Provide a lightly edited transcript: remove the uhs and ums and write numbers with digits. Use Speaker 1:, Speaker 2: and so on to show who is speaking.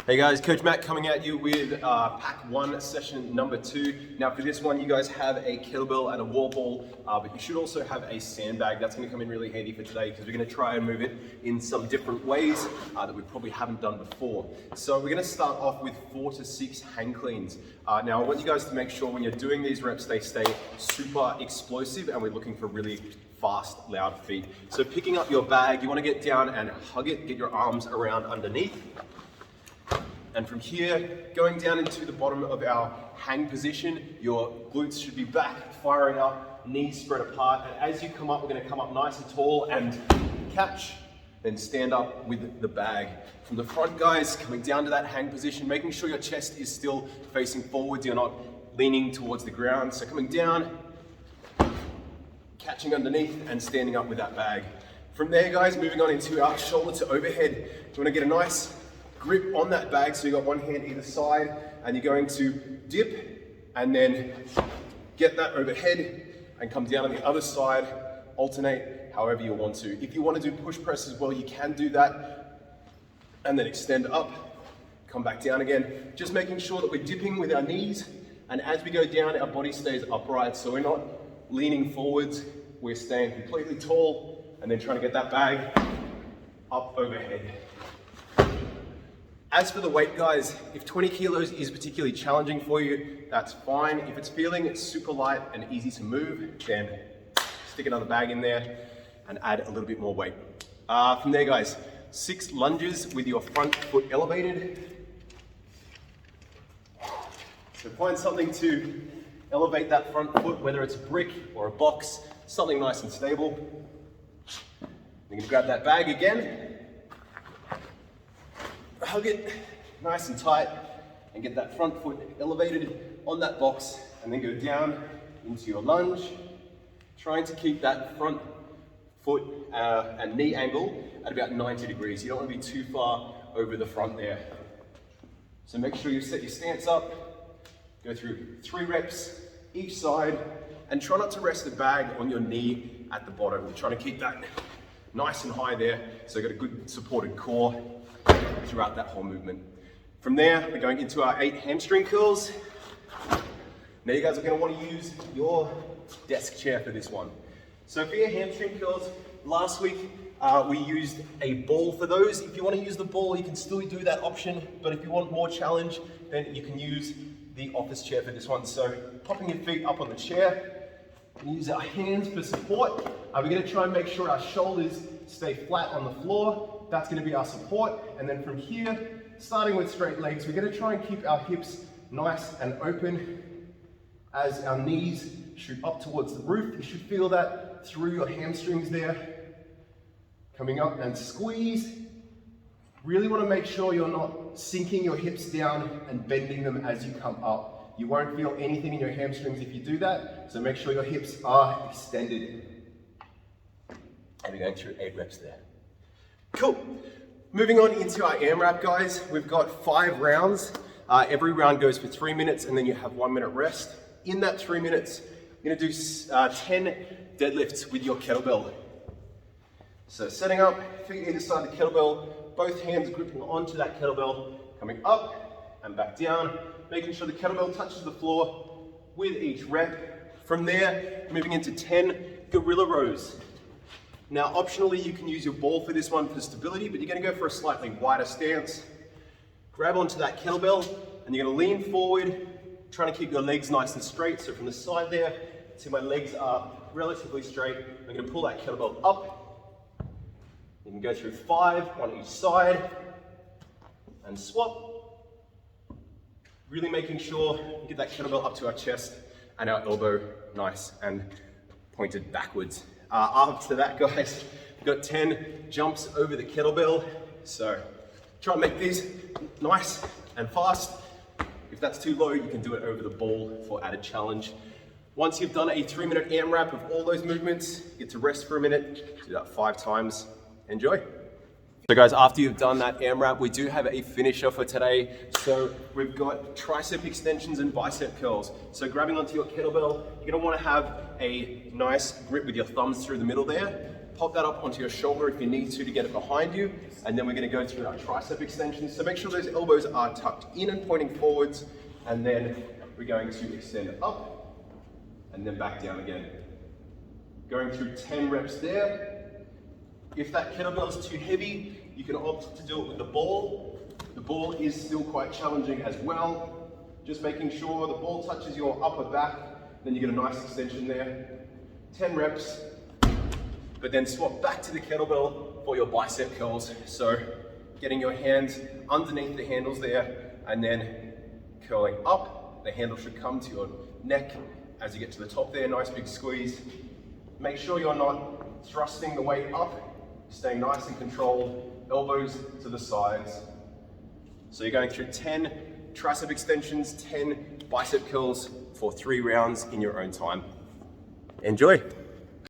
Speaker 1: Hey guys, Coach Matt coming at you with pack 1 session number 2. Now for this one you guys have a kettlebell and a wall ball, but you should also have a sandbag. That's going to come in really handy for today because we're going to try and move it in some different ways that we probably haven't done before. So we're going to start off with 4 to 6 hang cleans. Now I want you guys to make sure when you're doing these reps they stay super explosive and we're looking for really fast, loud feet. So picking up your bag, you want to get down and hug it, get your arms around underneath. And from here, going down into the bottom of our hang position, your glutes should be back, firing up, knees spread apart. And as you come up, we're going to come up nice and tall and catch, then stand up with the bag. From the front, guys, coming down to that hang position, making sure your chest is still facing forwards, you're not leaning towards the ground. So coming down, catching underneath and standing up with that bag. From there, guys, moving on into our shoulder to overhead. You want to get a nice grip on that bag, so you got one hand either side, and you're going to dip and then get that overhead and come down on the other side, alternate however you want to. If you want to do push press as well, you can do that, and then extend up, come back down again. Just making sure that we're dipping with our knees, and as we go down, our body stays upright, so we're not leaning forwards, we're staying completely tall, and then trying to get that bag up overhead. As for the weight, guys, if 20 kilos is particularly challenging for you, that's fine. If it's feeling super light and easy to move, then stick another bag in there and add a little bit more weight. From there, guys, 6 lunges with your front foot elevated. So find something to elevate that front foot, whether it's a brick or a box, something nice and stable. You're gonna grab that bag again, hug it nice and tight and get that front foot elevated on that box, and then go down into your lunge, trying to keep that front foot and knee angle at about 90 degrees. You don't want to be too far over the front there. So make sure you set your stance up, go through 3 reps each side, and try not to rest the bag on your knee at the bottom. We're trying to keep that nice and high there, so you've got a good supported core throughout that whole movement. From there, we're going into our 8 hamstring curls. Now you guys are going to want to use your desk chair for this one. So for your hamstring curls, last week we used a ball for those. If you want to use the ball, you can still do that option, but if you want more challenge, then you can use the office chair for this one. So popping your feet up on the chair, and use our hands for support. We're going to try and make sure our shoulders stay flat on the floor. That's going to be our support. And then from here, starting with straight legs, we're going to try and keep our hips nice and open as our knees shoot up towards the roof. You should feel that through your hamstrings there. Coming up and squeeze. Really want to make sure you're not sinking your hips down and bending them as you come up. You won't feel anything in your hamstrings if you do that, so make sure your hips are extended. And we're going through 8 reps there. Cool. Moving on into our AMRAP, guys. We've got 5 rounds. Every round goes for 3 minutes, and then you have 1 minute rest. In that 3 minutes, you're going to do 10 deadlifts with your kettlebell. So setting up, feet either side of the kettlebell, both hands gripping onto that kettlebell, coming up and back down, making sure the kettlebell touches the floor with each rep. From there, moving into 10 gorilla rows. Now, optionally, you can use your ball for this one for stability, but you're going to go for a slightly wider stance. Grab onto that kettlebell, and you're going to lean forward, trying to keep your legs nice and straight. So from the side there, see my legs are relatively straight. I'm going to pull that kettlebell up. You can go through 5 on each side, and swap. Really making sure you get that kettlebell up to our chest and our elbow nice and pointed backwards. After that, guys, we've got 10 jumps over the kettlebell. So try and make these nice and fast. If that's too low, you can do it over the ball for added challenge. Once you've done a 3-minute AMRAP of all those movements, you get to rest for a minute, do that 5 times. Enjoy. So guys, after you've done that AMRAP, we do have a finisher for today. So we've got tricep extensions and bicep curls. So grabbing onto your kettlebell, you're gonna wanna have a nice grip with your thumbs through the middle there. pop that up onto your shoulder if you need to get it behind you. And then we're gonna go through our tricep extensions. So make sure those elbows are tucked in and pointing forwards. And then we're going to extend up and then back down again. Going through 10 reps there. If that kettlebell is too heavy, you can opt to do it with the ball. The ball is still quite challenging as well. Just making sure the ball touches your upper back, then you get a nice extension there. 10 reps, but then swap back to the kettlebell for your bicep curls. So getting your hands underneath the handles there and then curling up. The handle should come to your neck as you get to the top there, nice big squeeze. Make sure you're not thrusting the weight up, staying nice and controlled, elbows to the sides. So you're going through 10 tricep extensions, 10 bicep curls for 3 rounds in your own time. Enjoy.